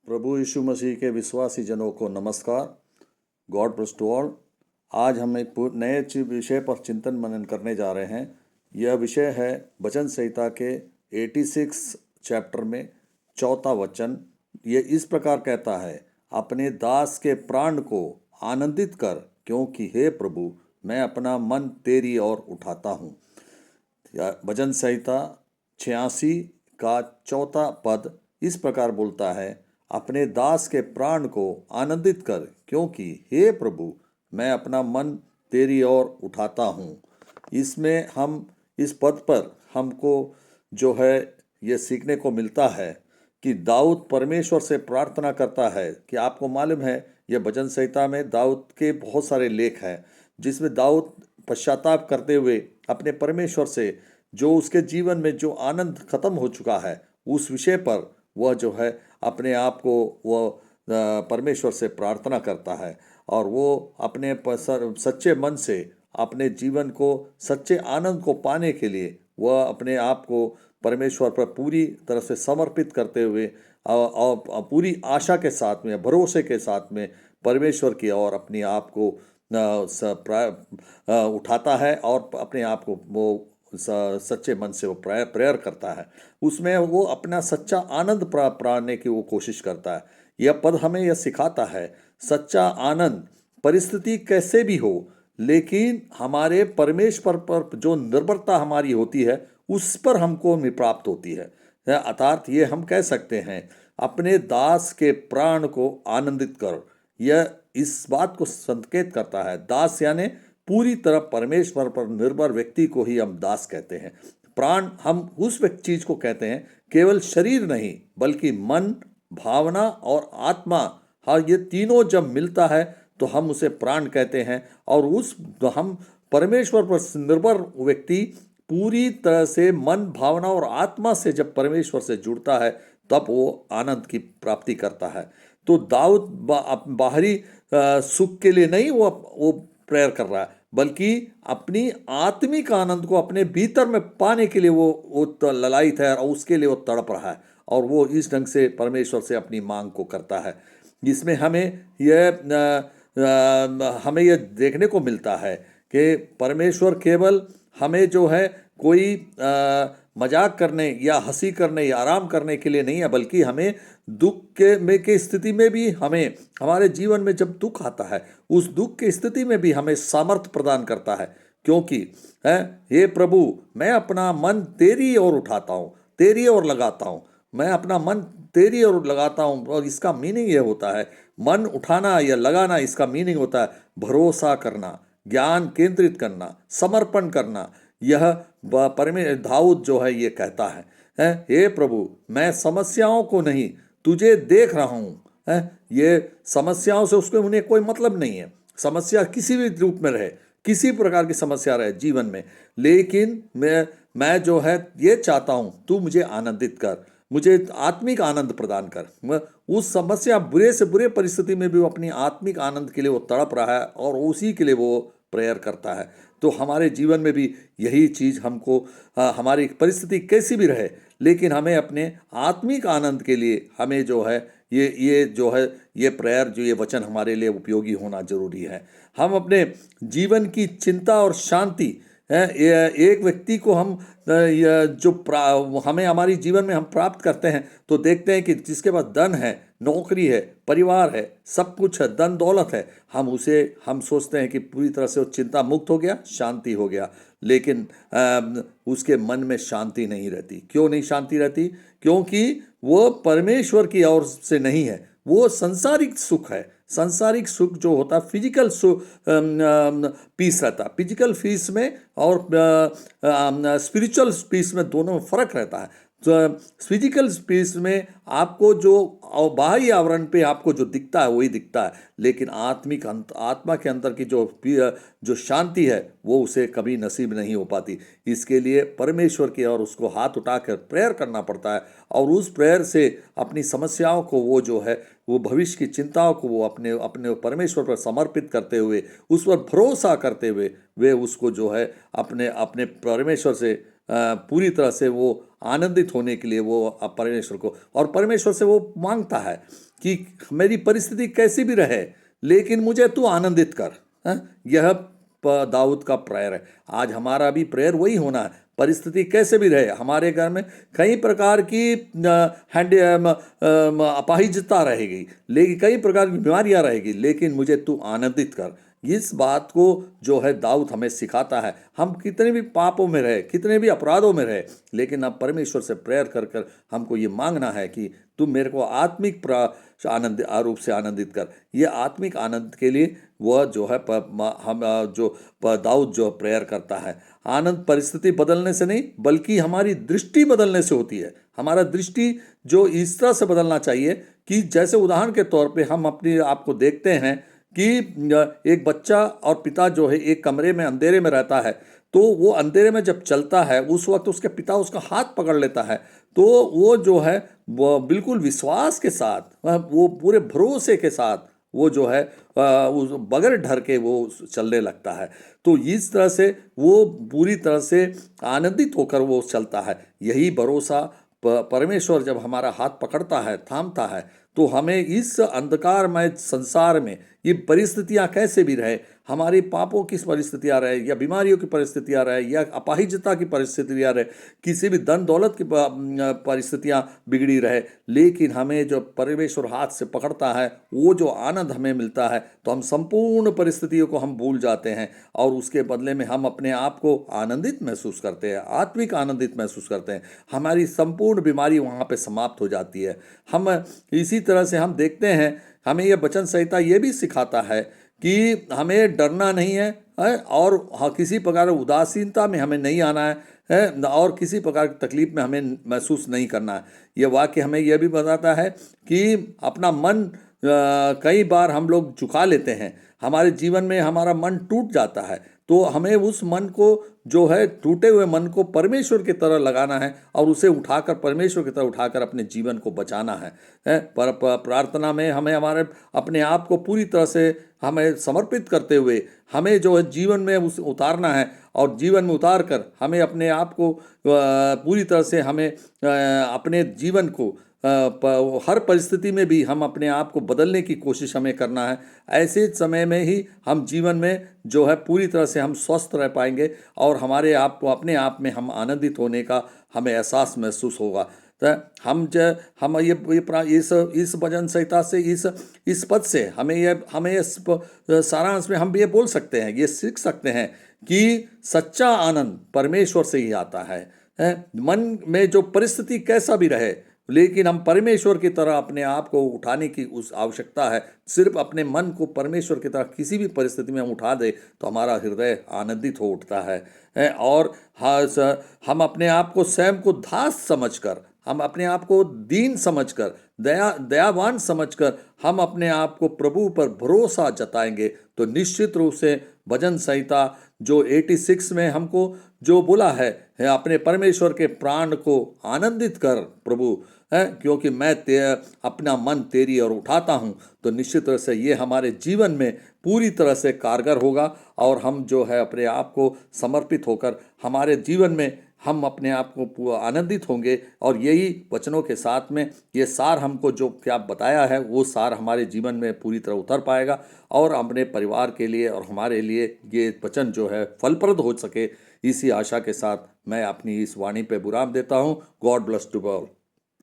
प्रभु यीशु मसीह के विश्वासी जनों को नमस्कार। God bless to all. आज हम एक नए विषय पर चिंतन मनन करने जा रहे हैं। यह विषय है वचन संहिता के 86 चैप्टर में चौथा वचन। ये इस प्रकार कहता है, अपने दास के प्राण को आनंदित कर, क्योंकि हे प्रभु मैं अपना मन तेरी ओर उठाता हूँ। वचन संहिता 86 का चौथा पद इस प्रकार बोलता है, अपने दास के प्राण को आनंदित कर, क्योंकि हे प्रभु मैं अपना मन तेरी ओर उठाता हूँ। इसमें हम इस पद पर हमको जो है ये सीखने को मिलता है कि दाऊद परमेश्वर से प्रार्थना करता है कि आपको मालूम है यह भजन संहिता में दाऊद के बहुत सारे लेख हैं जिसमें दाऊद पश्चाताप करते हुए अपने परमेश्वर से जो उसके जीवन में जो आनंद खत्म हो चुका है उस विषय पर वह जो है अपने आप को वह परमेश्वर से प्रार्थना करता है और वो अपने सच्चे मन से अपने जीवन को सच्चे आनंद को पाने के लिए वह अपने आप को परमेश्वर पर पूरी तरह से समर्पित करते हुए और पूरी आशा के साथ में, भरोसे के साथ में परमेश्वर की ओर अपने आप को उठाता है और अपने आप को वो सच्चे मन से वो प्रेयर करता है। उसमें वो अपना सच्चा आनंद पाने की वो कोशिश करता है। यह पद हमें यह सिखाता है, सच्चा आनंद परिस्थिति कैसे भी हो, लेकिन हमारे परमेश्वर पर जो निर्भरता हमारी होती है उस पर हमको प्राप्त होती है। अर्थात ये हम कह सकते हैं, अपने दास के प्राण को आनंदित कर। यह इस बात को संकेत करता है, दास यानी पूरी तरह परमेश्वर पर निर्भर व्यक्ति को ही हम दास कहते हैं। प्राण हम उस व्यक्ति चीज को कहते हैं, केवल शरीर नहीं बल्कि मन, भावना और आत्मा, हाँ ये तीनों जब मिलता है तो हम उसे प्राण कहते हैं। और उस हम परमेश्वर पर निर्भर व्यक्ति पूरी तरह से मन, भावना और आत्मा से जब परमेश्वर से जुड़ता है तब वो आनंद की प्राप्ति करता है। तो दाऊद बाहरी सुख के लिए नहीं वो प्रेयर कर रहा है, बल्कि अपनी आत्मिक आनंद को अपने भीतर में पाने के लिए वो ललायित है और उसके लिए वो तड़प रहा है और वो इस ढंग से परमेश्वर से अपनी मांग को करता है। इसमें हमें यह देखने को मिलता है कि परमेश्वर केवल हमें जो है कोई मजाक करने या हंसी करने या आराम करने के लिए नहीं है, बल्कि हमें दुख के स्थिति में भी, हमें हमारे जीवन में जब दुख आता है उस दुख की स्थिति में भी हमें सामर्थ्य प्रदान करता है। क्योंकि हे प्रभु मैं अपना मन तेरी ओर उठाता हूँ, तेरी ओर लगाता हूँ, मैं अपना मन तेरी ओर लगाता हूँ। और इसका मीनिंग ये होता है, मन उठाना या लगाना, इसका मीनिंग होता है भरोसा करना, ज्ञान केंद्रित करना, समर्पण करना। यह दाऊद जो है ये कहता है, हे प्रभु मैं समस्याओं को नहीं तुझे देख रहा हूँ। ये समस्याओं से उसके उन्हें कोई मतलब नहीं है, समस्या किसी भी रूप में रहे, किसी प्रकार की समस्या रहे जीवन में, लेकिन मैं जो है ये चाहता हूँ तू मुझे आनंदित कर, मुझे आत्मिक आनंद प्रदान कर। उस समस्या बुरे से बुरे परिस्थिति में भी वो अपनी आत्मिक आनंद के लिए वो तड़प रहा है और उसी के लिए वो प्रेयर करता है। तो हमारे जीवन में भी यही चीज़ हमको, हमारी परिस्थिति कैसी भी रहे, लेकिन हमें अपने आत्मिक आनंद के लिए हमें जो है ये जो है ये प्रेयर, जो ये वचन हमारे लिए उपयोगी होना जरूरी है। हम अपने जीवन की चिंता और शांति एक व्यक्ति को हम जो हमें हमारी जीवन में हम प्राप्त करते हैं तो देखते हैं कि जिसके पास धन है, नौकरी है, परिवार है, सब कुछ है, धन दौलत है, हम सोचते हैं कि पूरी तरह से वो चिंता मुक्त हो गया, शांति हो गया, लेकिन उसके मन में शांति नहीं रहती। क्यों नहीं शांति रहती? क्योंकि वो परमेश्वर की ओर से नहीं है, वो संसारिक सुख है। संसारिक सुख जो होता है फिजिकल पीस रहता है, फिजिकल पीस में और स्पिरिचुअल पीस में दोनों में फर्क रहता है। तो फिजिकल पीस में आपको जो बाहरी आवरण पे आपको जो दिखता है वही दिखता है, लेकिन आत्मा के अंदर की जो शांति है वो उसे कभी नसीब नहीं हो पाती। इसके लिए परमेश्वर की ओर उसको हाथ उठाकर प्रेयर करना पड़ता है और उस प्रेयर से अपनी समस्याओं को वो जो है वो भविष्य की चिंताओं को वो अपने अपने परमेश्वर पर समर्पित करते हुए, उस पर भरोसा करते हुए वे उसको जो है अपने अपने परमेश्वर से पूरी तरह से वो आनंदित होने के लिए वो परमेश्वर को और परमेश्वर से वो मांगता है कि मेरी परिस्थिति कैसी भी रहे लेकिन मुझे तू आनंदित कर। यह दाऊद का प्रेयर है। आज हमारा भी प्रेयर वही होना है, परिस्थिति कैसे भी रहे, हमारे घर में कई प्रकार की अपाहिजता रहेगी, लेकिन कई प्रकार की बीमारियां रहेगी, लेकिन मुझे तू आनंदित कर। इस बात को जो है दाऊद हमें सिखाता है। हम कितने भी पापों में रहे, कितने भी अपराधों में रहे, लेकिन अब परमेश्वर से प्रेयर कर कर हमको ये मांगना है कि तू मेरे को आत्मिक आनंद रूप से आनंदित कर। ये आत्मिक आनंद के लिए वह जो है हम जो दाऊद जो प्रेयर करता है। आनंद परिस्थिति बदलने से नहीं बल्कि हमारी दृष्टि बदलने से होती है। हमारा दृष्टि जो इस तरह से बदलना चाहिए कि जैसे उदाहरण के तौर पे हम अपने आप को देखते हैं कि एक बच्चा और पिता जो है एक कमरे में अंधेरे में रहता है, तो वो अंधेरे में जब चलता है उस वक्त उसके पिता उसका हाथ पकड़ लेता है, तो वो जो है वो बिल्कुल विश्वास के साथ, वो पूरे भरोसे के साथ वो जो है उस बगैर डर के वो चलने लगता है। तो इस तरह से वो पूरी तरह से आनंदित होकर वो चलता है। यही भरोसा परमेश्वर जब हमारा हाथ पकड़ता है, थामता है, तो हमें इस अंधकारमय संसार में ये परिस्थितियां कैसे भी रहे, हमारी पापों की परिस्थितियां रहे या बीमारियों की परिस्थितियां रहे या अपाहिजता की परिस्थितियां रहे, किसी भी धन दौलत की परिस्थितियां बिगड़ी रहे, लेकिन हमें जो परमेश्वर हाथ से पकड़ता है, वो जो आनंद हमें मिलता है, तो हम संपूर्ण परिस्थितियों को हम भूल जाते हैं और उसके बदले में हम अपने आप को आनंदित महसूस करते हैं, आत्मिक आनंदित महसूस करते हैं। हमारी संपूर्ण बीमारी वहाँ पे समाप्त हो जाती है। हम इसी तरह से हम देखते हैं, हमें यह वचन संहिता ये भी सिखाता है कि हमें डरना नहीं है, और किसी प्रकार उदासीनता में हमें नहीं आना है, और किसी प्रकार की तकलीफ में हमें महसूस नहीं करना है। यह वाक्य हमें यह भी बताता है कि अपना मन कई बार हम लोग झुका लेते हैं, हमारे जीवन में हमारा मन टूट जाता है, तो हमें उस मन को जो है टूटे हुए मन को परमेश्वर की तरह लगाना है और उसे उठाकर परमेश्वर की तरह उठाकर अपने जीवन को बचाना है। पर प्रार्थना में हमें हमारे अपने आप को पूरी तरह से हमें समर्पित करते हुए हमें जो है जीवन में उस उतारना है, और जीवन में उतार कर हमें अपने आप को पूरी तरह से हमें अपने जीवन को हर परिस्थिति में भी हम अपने आप को बदलने की कोशिश हमें करना है। ऐसे समय में ही हम जीवन में जो है पूरी तरह से हम स्वस्थ रह पाएंगे और हमारे आप को अपने आप में हम आनंदित होने का हमें एहसास महसूस होगा। तो हम इस भजन संहिता से इस पद से हमें इस सारांश में हम ये बोल सकते हैं, ये सीख सकते हैं कि सच्चा आनंद परमेश्वर से ही आता है। मन में जो परिस्थिति कैसा भी रहे, लेकिन हम परमेश्वर की तरह अपने आप को उठाने की उस आवश्यकता है। सिर्फ अपने मन को परमेश्वर की तरह किसी भी परिस्थिति में हम उठा दे तो हमारा हृदय आनंदित हो उठता है। और हम अपने आप को स्वयं को दास समझकर, हम अपने आप को दीन समझकर, दयावान समझकर हम अपने आप को प्रभु पर भरोसा जताएंगे, तो निश्चित रूप से भजन संहिता जो 86 में हमको जो बोला है अपने परमेश्वर के प्राण को आनंदित कर प्रभु, है क्योंकि मैं अपना मन तेरी ओर उठाता हूँ, तो निश्चित तरह से ये हमारे जीवन में पूरी तरह से कारगर होगा और हम जो है अपने आप को समर्पित होकर हमारे जीवन में हम अपने आप को आनंदित होंगे। और यही वचनों के साथ में ये सार हमको जो क्या बताया है वो सार हमारे जीवन में पूरी तरह उतर पाएगा और अपने परिवार के लिए और हमारे लिए ये वचन जो है फलप्रद हो सके, इसी आशा के साथ मैं अपनी इस वाणी पे विराम देता हूँ। God bless to all.